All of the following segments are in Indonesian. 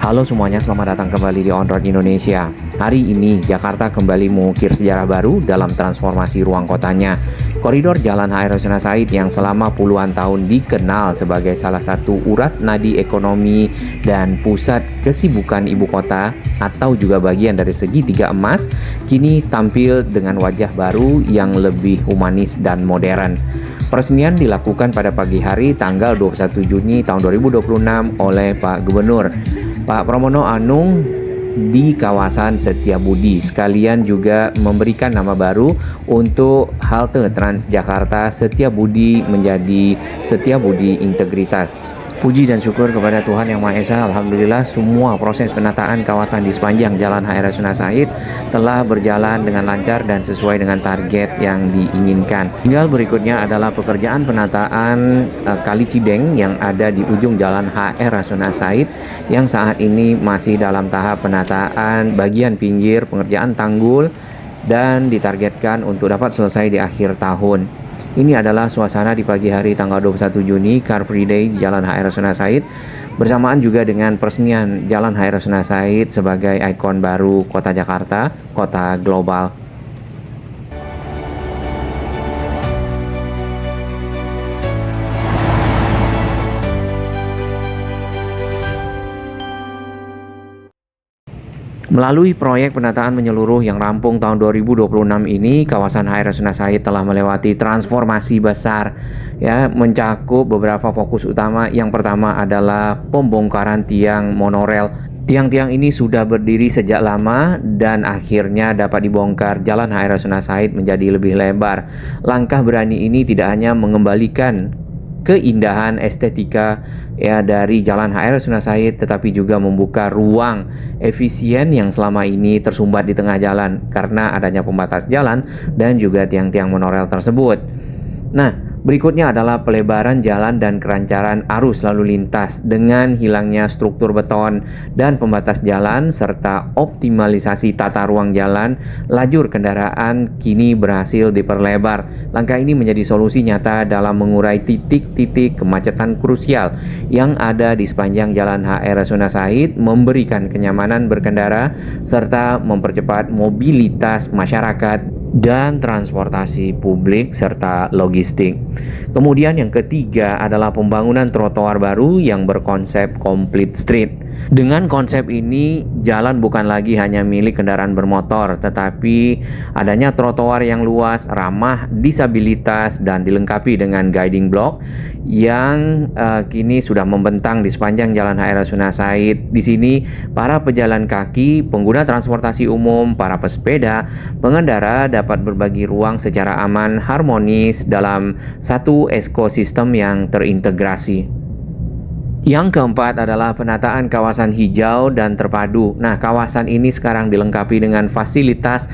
Halo semuanya, selamat datang kembali di On Road Indonesia. Hari ini Jakarta kembali mengukir sejarah baru dalam transformasi ruang kotanya. Koridor Jalan HR Rasuna Said yang selama puluhan tahun dikenal sebagai salah satu urat nadi ekonomi dan pusat kesibukan ibu kota atau juga bagian dari segitiga emas, kini tampil dengan wajah baru yang lebih humanis dan modern. Peresmian dilakukan pada pagi hari tanggal 21 Juni tahun 2026 oleh Pak Gubernur Pak Pramono Anung di kawasan Setiabudi. Sekalian juga memberikan nama baru untuk halte Transjakarta Setiabudi menjadi Setiabudi Integritas. Puji dan syukur kepada Tuhan Yang Maha Esa, alhamdulillah semua proses penataan kawasan di sepanjang Jalan HR Rasuna Said telah berjalan dengan lancar dan sesuai dengan target yang diinginkan. Tinggal berikutnya adalah pekerjaan penataan Kali Cideng yang ada di ujung Jalan HR Rasuna Said yang saat ini masih dalam tahap penataan bagian pinggir, pengerjaan tanggul, dan ditargetkan untuk dapat selesai di akhir tahun. Ini adalah suasana di pagi hari tanggal 21 Juni, Car Free Day Jalan HR Rasuna Said, bersamaan juga dengan peresmian Jalan HR Rasuna Said sebagai ikon baru kota Jakarta, kota global. Melalui proyek penataan menyeluruh yang rampung tahun 2026 ini, kawasan HR Rasuna Said telah melewati transformasi besar, ya, mencakup beberapa fokus utama. Yang pertama adalah pembongkaran tiang monorel. Tiang-tiang ini sudah berdiri sejak lama dan akhirnya dapat dibongkar. Jalan HR Rasuna Said menjadi lebih lebar. Langkah berani ini tidak hanya mengembalikan keindahan estetika ya dari Jalan HR Rasuna Said, tetapi juga membuka ruang efisien yang selama ini tersumbat di tengah jalan karena adanya pembatas jalan dan juga tiang-tiang monorel tersebut. Nah, berikutnya adalah pelebaran jalan dan kelancaran arus lalu lintas dengan hilangnya struktur beton dan pembatas jalan serta optimalisasi tata ruang jalan. Lajur kendaraan kini berhasil diperlebar. Langkah ini menjadi solusi nyata dalam mengurai titik-titik kemacetan krusial yang ada di sepanjang Jalan HR Rasuna Said, memberikan kenyamanan berkendara serta mempercepat mobilitas masyarakat dan transportasi publik serta logistik. Kemudian yang ketiga adalah pembangunan trotoar baru yang berkonsep complete street. Dengan konsep ini, jalan bukan lagi hanya milik kendaraan bermotor, tetapi adanya trotoar yang luas, ramah disabilitas, dan dilengkapi dengan guiding block yang kini sudah membentang di sepanjang Jalan HR Rasuna Said. Di sini, para pejalan kaki, pengguna transportasi umum, para pesepeda, pengendara dapat berbagi ruang secara aman, harmonis dalam satu ekosistem yang terintegrasi. Yang keempat adalah penataan kawasan hijau dan terpadu. Nah, kawasan ini sekarang dilengkapi dengan fasilitas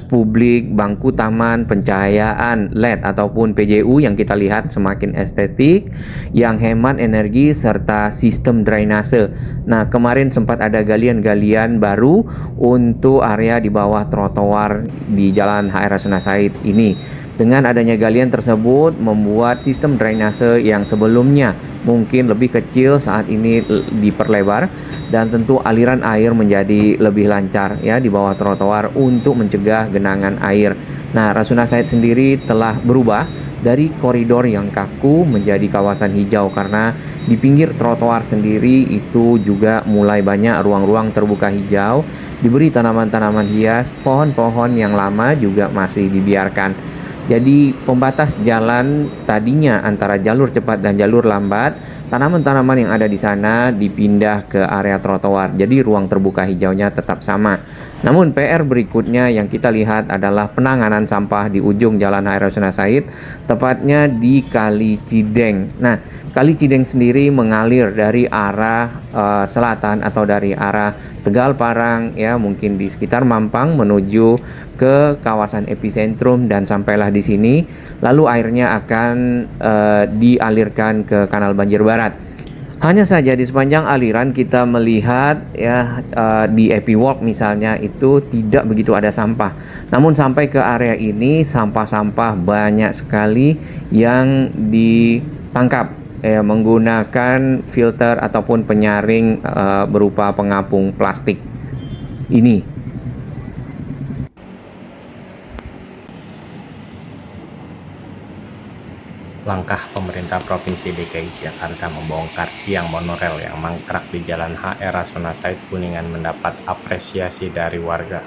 publik, bangku taman, pencahayaan LED ataupun PJU yang kita lihat semakin estetik, yang hemat energi, serta sistem drainase. Nah, kemarin sempat ada galian-galian baru untuk area di bawah trotoar di Jalan HR Rasuna Said ini. Dengan adanya galian tersebut membuat sistem drainase yang sebelumnya mungkin lebih kecil saat ini diperlebar dan tentu aliran air menjadi lebih lancar ya di bawah trotoar untuk mencegah genangan air. Nah, Rasuna Said sendiri telah berubah dari koridor yang kaku menjadi kawasan hijau karena di pinggir trotoar sendiri itu juga mulai banyak ruang-ruang terbuka hijau, diberi tanaman-tanaman hias, pohon-pohon yang lama juga masih dibiarkan. Jadi pembatas jalan tadinya antara jalur cepat dan jalur lambat, tanaman-tanaman yang ada di sana dipindah ke area trotoar. Jadi ruang terbuka hijaunya tetap sama. Namun PR berikutnya yang kita lihat adalah penanganan sampah di ujung Jalan HR Rasuna Said, tepatnya di Kali Cideng. Nah, Kali Cideng sendiri mengalir dari arah selatan atau dari arah Tegal Parang ya, mungkin di sekitar Mampang menuju ke kawasan epicentrum dan sampailah di sini. Lalu airnya akan dialirkan ke Kanal Banjir Barat. Hanya saja di sepanjang aliran kita melihat ya di Epi Walk misalnya itu tidak begitu ada sampah. Namun sampai ke area ini sampah-sampah banyak sekali yang ditangkap menggunakan filter ataupun penyaring berupa pengapung plastik ini. Langkah pemerintah Provinsi DKI Jakarta membongkar tiang monorel yang mangkrak di Jalan HR Rasuna Said Kuningan mendapat apresiasi dari warga.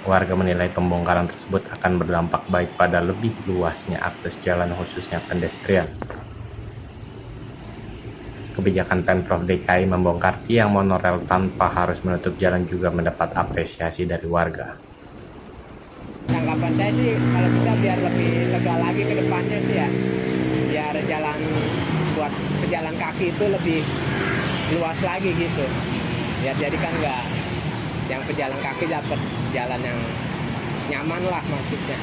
Warga menilai pembongkaran tersebut akan berdampak baik pada lebih luasnya akses jalan khususnya pedestrian. Kebijakan Pemprov DKI membongkar tiang monorel tanpa harus menutup jalan juga mendapat apresiasi dari warga. Tanggapan saya sih kalau bisa biar lebih lega lagi ke depannya sih ya, biar jalan buat pejalan kaki itu lebih luas lagi gitu, biar jadi kan nggak yang pejalan kaki dapat jalan yang nyaman lah maksudnya.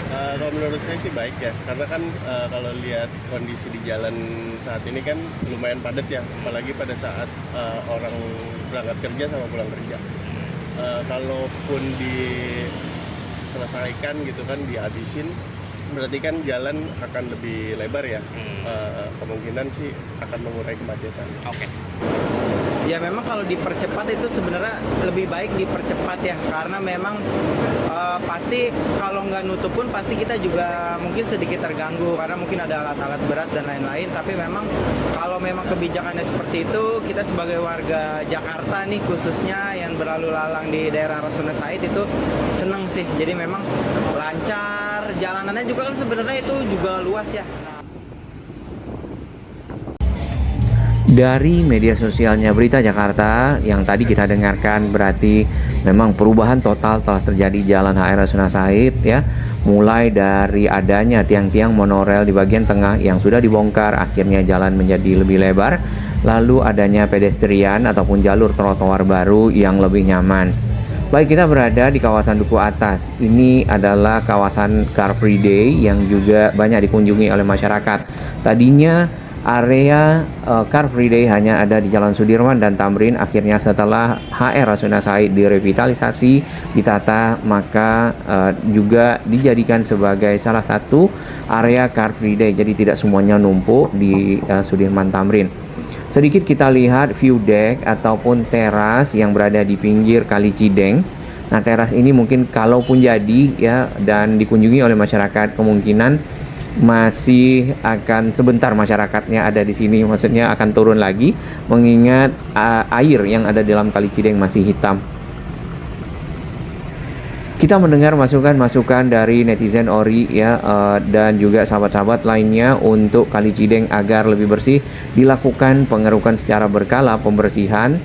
Kalau menurut saya sih baik ya, karena kan kalau lihat kondisi di jalan saat ini kan lumayan padat ya, apalagi pada saat orang berangkat kerja sama pulang kerja. Kalaupun diselesaikan gitu kan, dihabisin, berarti kan jalan akan lebih lebar ya. Kemungkinan sih akan mengurai kemacetan. Oke. Ya memang kalau dipercepat itu sebenarnya lebih baik dipercepat ya, karena memang pasti kalau nggak nutup pun pasti kita juga mungkin sedikit terganggu karena mungkin ada alat-alat berat dan lain-lain. Tapi memang kalau memang kebijakannya seperti itu, kita sebagai warga Jakarta nih khususnya yang berlalu lalang di daerah Rasuna Said itu seneng sih. Jadi memang lancar, jalanannya juga kan sebenarnya itu juga luas ya. Dari media sosialnya Berita Jakarta yang tadi kita dengarkan, berarti memang perubahan total telah terjadi di Jalan HR Rasuna Said ya. Mulai dari adanya tiang-tiang monorel di bagian tengah yang sudah dibongkar, akhirnya jalan menjadi lebih lebar. Lalu adanya pedestrian ataupun jalur trotoar baru yang lebih nyaman. Baik, kita berada di kawasan Duku Atas. Ini adalah kawasan Car Free Day yang juga banyak dikunjungi oleh masyarakat. Tadinya area Car Free Day hanya ada di Jalan Sudirman dan Tamrin. Akhirnya setelah HR Rasuna Said direvitalisasi, ditata, maka juga dijadikan sebagai salah satu area Car Free Day. Jadi tidak semuanya numpuk di Sudirman Tamrin. Sedikit kita lihat view deck ataupun teras yang berada di pinggir Kali Cideng. Nah, teras ini mungkin kalaupun jadi ya dan dikunjungi oleh masyarakat, kemungkinan masih akan sebentar masyarakatnya ada di sini, maksudnya akan turun lagi mengingat air yang ada dalam Kali Cideng masih hitam. Kita mendengar masukan-masukan dari netizen Ori ya dan juga sahabat-sahabat lainnya untuk Kali Cideng agar lebih bersih, dilakukan pengerukan secara berkala pembersihan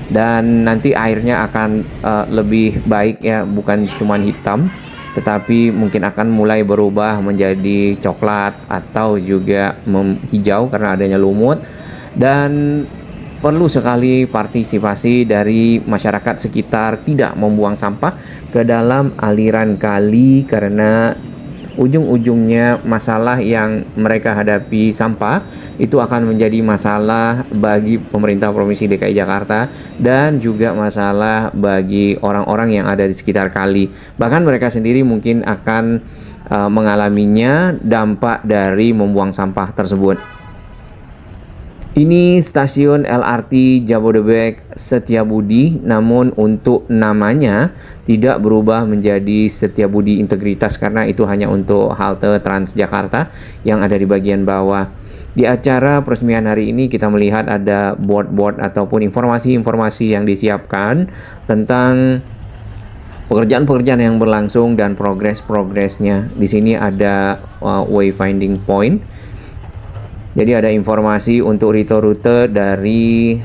dan nanti airnya akan lebih baik ya, bukan cuma hitam tetapi mungkin akan mulai berubah menjadi coklat atau juga hijau karena adanya lumut. Dan perlu sekali partisipasi dari masyarakat sekitar tidak membuang sampah ke dalam aliran kali, karena ujung-ujungnya masalah yang mereka hadapi sampah itu akan menjadi masalah bagi pemerintah Provinsi DKI Jakarta dan juga masalah bagi orang-orang yang ada di sekitar kali. Bahkan mereka sendiri mungkin akan mengalaminya dampak dari membuang sampah tersebut. Ini stasiun LRT Jabodebek Setiabudi, namun untuk namanya tidak berubah menjadi Setiabudi Integritas karena itu hanya untuk halte Transjakarta yang ada di bagian bawah. Di acara peresmian hari ini kita melihat ada board-board ataupun informasi-informasi yang disiapkan tentang pekerjaan-pekerjaan yang berlangsung dan progres-progresnya. Di sini ada wayfinding point. Jadi ada informasi untuk rute-rute dari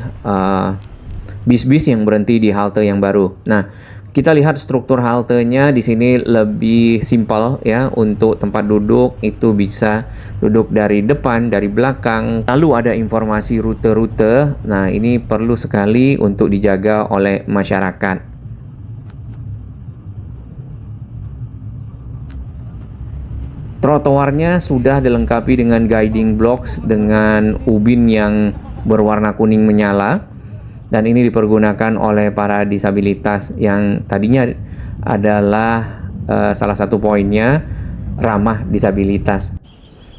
bis-bis yang berhenti di halte yang baru. Nah, kita lihat struktur haltenya di sini lebih simpel ya. Untuk tempat duduk itu bisa duduk dari depan, dari belakang. Lalu ada informasi rute-rute. Nah, ini perlu sekali untuk dijaga oleh masyarakat. Trotoarnya sudah dilengkapi dengan guiding blocks dengan ubin yang berwarna kuning menyala, dan ini dipergunakan oleh para disabilitas yang tadinya adalah salah satu poinnya ramah disabilitas.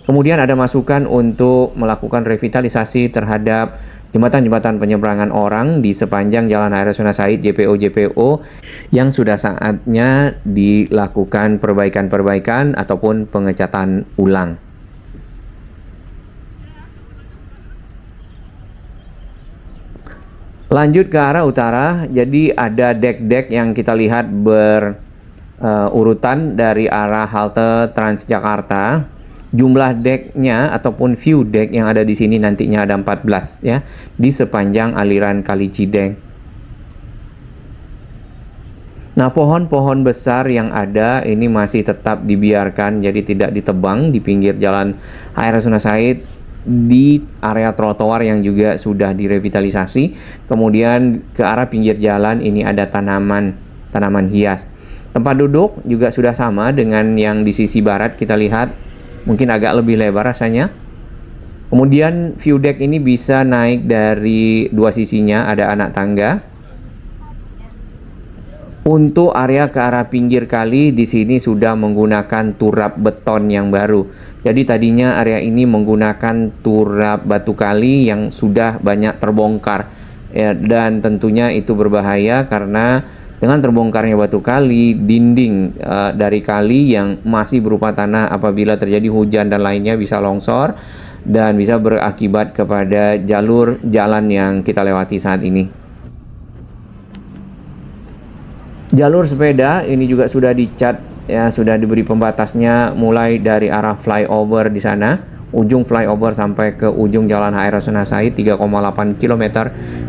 Kemudian ada masukan untuk melakukan revitalisasi terhadap jembatan-jembatan penyeberangan orang di sepanjang Jalan Hair Rasuna Said JPO yang sudah saatnya dilakukan perbaikan-perbaikan ataupun pengecatan ulang. Lanjut ke arah utara, jadi ada dek-dek yang kita lihat berurutan dari arah halte Transjakarta. Jumlah deknya ataupun view deck yang ada di sini nantinya ada 14 ya di sepanjang aliran Kali Cideng. Nah, pohon-pohon besar yang ada ini masih tetap dibiarkan, jadi tidak ditebang di pinggir Jalan Hair Rasuna Said di area trotoar yang juga sudah direvitalisasi. Kemudian ke arah pinggir jalan ini ada tanaman hias. Tempat duduk juga sudah sama dengan yang di sisi barat, kita lihat mungkin agak lebih lebar rasanya. Kemudian view deck ini bisa naik dari dua sisinya, ada anak tangga. Untuk area ke arah pinggir kali di sini sudah menggunakan turap beton yang baru. Jadi tadinya area ini menggunakan turap batu kali yang sudah banyak terbongkar. Ya, dan tentunya itu berbahaya karena dengan terbongkarnya batu kali, dinding dari kali yang masih berupa tanah apabila terjadi hujan dan lainnya bisa longsor dan bisa berakibat kepada jalur jalan yang kita lewati saat ini. Jalur sepeda ini juga sudah dicat ya, sudah diberi pembatasnya mulai dari arah flyover di sana, ujung flyover sampai ke ujung Jalan HR Rasuna Said 3,8 km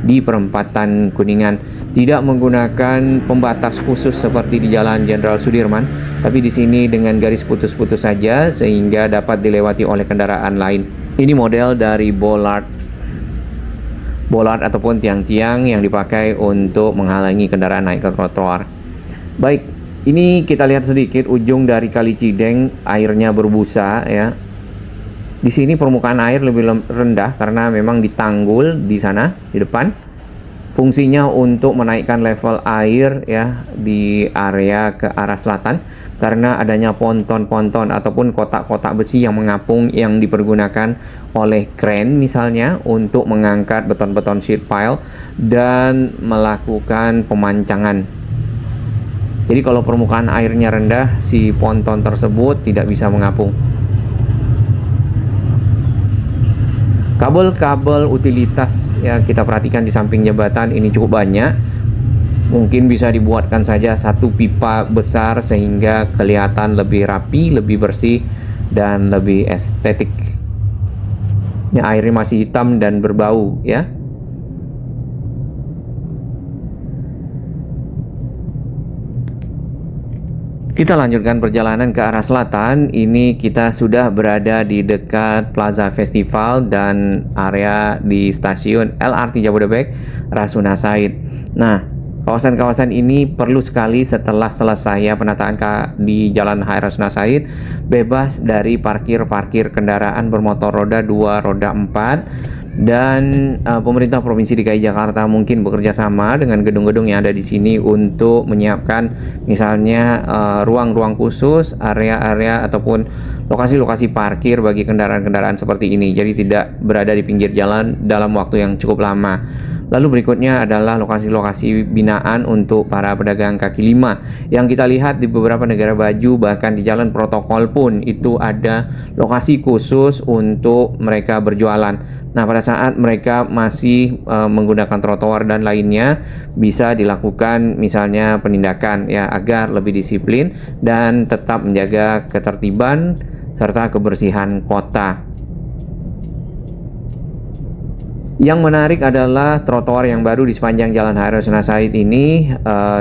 di perempatan Kuningan. Tidak menggunakan pembatas khusus seperti di Jalan Jenderal Sudirman, tapi di sini dengan garis putus-putus saja sehingga dapat dilewati oleh kendaraan lain. Ini model dari bollard ataupun tiang-tiang yang dipakai untuk menghalangi kendaraan naik ke trotoar. Baik, ini kita lihat sedikit ujung dari Kali Cideng, airnya berbusa ya. Di sini permukaan air lebih rendah karena memang ditanggul di sana di depan. Fungsinya untuk menaikkan level air ya di area ke arah selatan karena adanya ponton-ponton ataupun kotak-kotak besi yang mengapung yang dipergunakan oleh kren misalnya untuk mengangkat beton-beton sheet pile dan melakukan pemancangan. Jadi kalau permukaan airnya rendah, si ponton tersebut tidak bisa mengapung. Kabel-kabel utilitas ya kita perhatikan di samping jembatan ini cukup banyak. Mungkin bisa dibuatkan saja satu pipa besar sehingga kelihatan lebih rapi, lebih bersih dan lebih estetik. Ini airnya masih hitam dan berbau ya. Kita lanjutkan perjalanan ke arah selatan. Ini kita sudah berada di dekat Plaza Festival dan area di stasiun LRT Jabodebek Rasuna Said. Nah, kawasan-kawasan ini perlu sekali setelah selesai ya penataan di Jalan HR Rasuna Said, bebas dari parkir kendaraan bermotor roda 2, roda 4. Dan pemerintah Provinsi DKI Jakarta mungkin bekerja sama dengan gedung-gedung yang ada di sini untuk menyiapkan misalnya ruang-ruang khusus, area-area ataupun lokasi-lokasi parkir bagi kendaraan-kendaraan seperti ini. Jadi tidak berada di pinggir jalan dalam waktu yang cukup lama. Lalu berikutnya adalah lokasi-lokasi binaan untuk para pedagang kaki lima yang kita lihat di beberapa negara maju, bahkan di jalan protokol pun itu ada lokasi khusus untuk mereka berjualan. Nah, pada saat mereka masih menggunakan trotoar dan lainnya bisa dilakukan misalnya penindakan ya agar lebih disiplin dan tetap menjaga ketertiban serta kebersihan kota. Yang menarik adalah trotoar yang baru di sepanjang Jalan HR Rasuna Said ini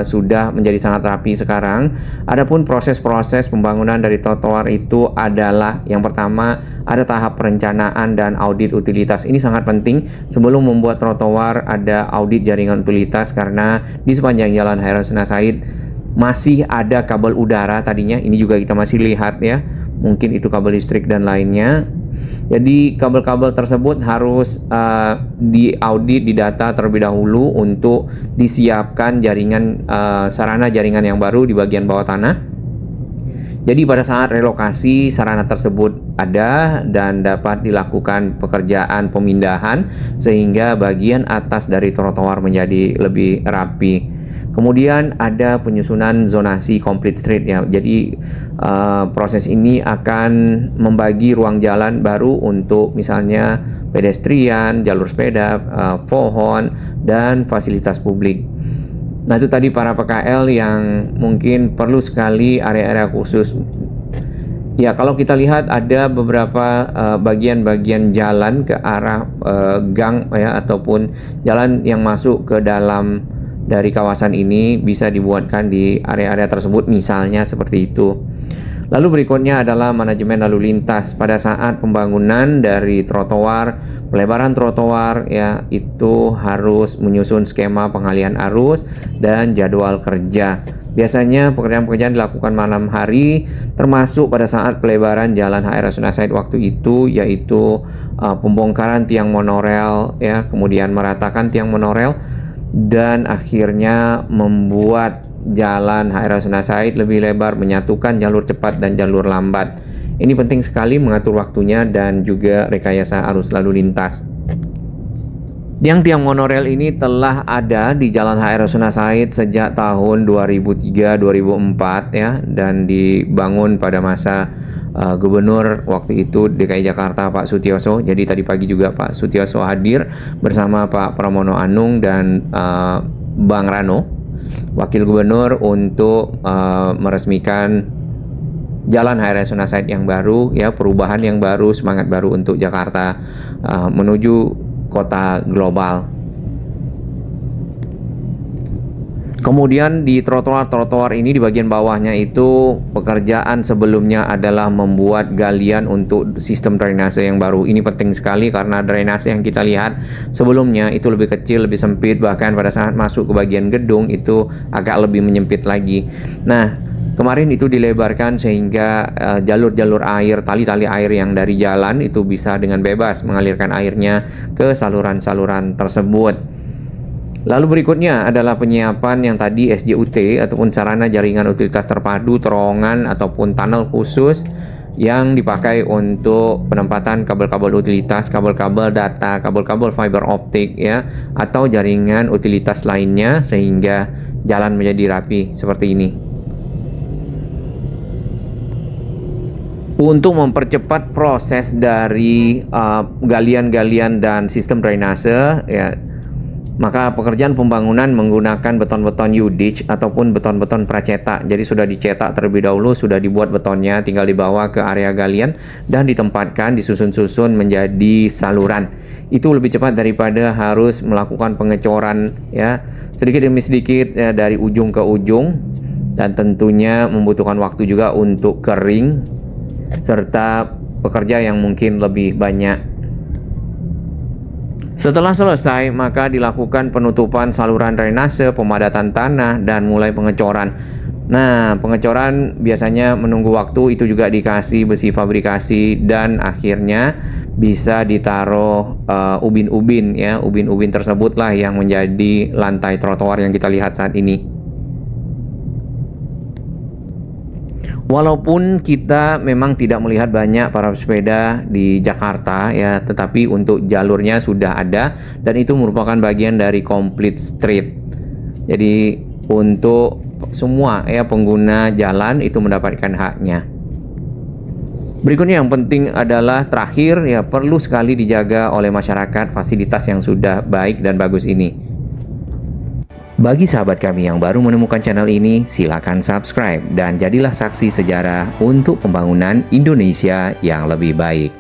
sudah menjadi sangat rapi sekarang. Adapun proses-proses pembangunan dari trotoar itu adalah yang pertama ada tahap perencanaan dan audit utilitas. Ini sangat penting sebelum membuat trotoar ada audit jaringan utilitas karena di sepanjang Jalan HR Rasuna Said masih ada kabel udara tadinya. Ini juga kita masih lihat ya. Mungkin itu kabel listrik dan lainnya. Jadi kabel-kabel tersebut harus diaudit, didata terlebih dahulu untuk disiapkan jaringan sarana jaringan yang baru di bagian bawah tanah. Jadi pada saat relokasi sarana tersebut ada dan dapat dilakukan pekerjaan pemindahan sehingga bagian atas dari trotoar menjadi lebih rapi. Kemudian ada penyusunan zonasi complete street ya. Jadi proses ini akan membagi ruang jalan baru untuk misalnya pedestrian, jalur sepeda, pohon dan fasilitas publik. Nah itu tadi para PKL yang mungkin perlu sekali area-area khusus. Ya kalau kita lihat ada beberapa bagian-bagian jalan ke arah gang ya ataupun jalan yang masuk ke dalam dari kawasan ini bisa dibuatkan di area-area tersebut misalnya seperti itu. Lalu berikutnya adalah manajemen lalu lintas. Pada saat pembangunan dari trotoar, pelebaran trotoar ya itu harus menyusun skema pengalihan arus dan jadwal kerja. Biasanya pekerjaan-pekerjaan dilakukan malam hari termasuk pada saat pelebaran jalan HR Rasuna Said waktu itu yaitu pembongkaran tiang monorel ya, kemudian meratakan tiang monorel dan akhirnya membuat jalan HR Rasuna Said lebih lebar, menyatukan jalur cepat dan jalur lambat. Ini penting sekali mengatur waktunya dan juga rekayasa arus lalu lintas. Tiang monorel ini telah ada di Jalan HR Rasuna Said sejak tahun 2003-2004 ya dan dibangun pada masa Gubernur waktu itu DKI Jakarta Pak Sutioso. Jadi tadi pagi juga Pak Sutioso hadir bersama Pak Pramono Anung dan Bang Rano Wakil Gubernur untuk meresmikan Jalan HR Rasuna Said yang baru ya, perubahan yang baru, semangat baru untuk Jakarta menuju kota global. Kemudian di trotoar-trotoar ini di bagian bawahnya itu pekerjaan sebelumnya adalah membuat galian untuk sistem drainase yang baru. Ini penting sekali karena drainase yang kita lihat sebelumnya itu lebih kecil, lebih sempit, bahkan pada saat masuk ke bagian gedung itu agak lebih menyempit lagi. Nah, kemarin itu dilebarkan sehingga jalur-jalur air, tali-tali air yang dari jalan itu bisa dengan bebas mengalirkan airnya ke saluran-saluran tersebut. Lalu berikutnya adalah penyiapan yang tadi SJUT ataupun sarana jaringan utilitas terpadu, terowongan ataupun tunnel khusus yang dipakai untuk penempatan kabel-kabel utilitas, kabel-kabel data, kabel-kabel fiber optik ya atau jaringan utilitas lainnya sehingga jalan menjadi rapi seperti ini. Untuk mempercepat proses dari galian-galian dan sistem drainase ya, maka pekerjaan pembangunan menggunakan beton-beton U-ditch ataupun beton-beton pracetak. Jadi sudah dicetak terlebih dahulu, sudah dibuat betonnya, tinggal dibawa ke area galian dan ditempatkan, disusun-susun menjadi saluran. Itu lebih cepat daripada harus melakukan pengecoran ya sedikit demi sedikit ya, dari ujung ke ujung, dan tentunya membutuhkan waktu juga untuk kering serta pekerja yang mungkin lebih banyak. Setelah selesai, maka dilakukan penutupan saluran drainase, pemadatan tanah, dan mulai pengecoran. Nah, pengecoran biasanya menunggu waktu, itu juga dikasih besi fabrikasi, dan akhirnya bisa ditaruh ubin-ubin ya. Ubin-ubin tersebutlah yang menjadi lantai trotoar yang kita lihat saat ini. Walaupun kita memang tidak melihat banyak para pesepeda di Jakarta ya, tetapi untuk jalurnya sudah ada dan itu merupakan bagian dari complete street. Jadi untuk semua ya pengguna jalan itu mendapatkan haknya. Berikutnya yang penting adalah terakhir ya, perlu sekali dijaga oleh masyarakat fasilitas yang sudah baik dan bagus ini. Bagi sahabat kami yang baru menemukan channel ini, silakan subscribe dan jadilah saksi sejarah untuk pembangunan Indonesia yang lebih baik.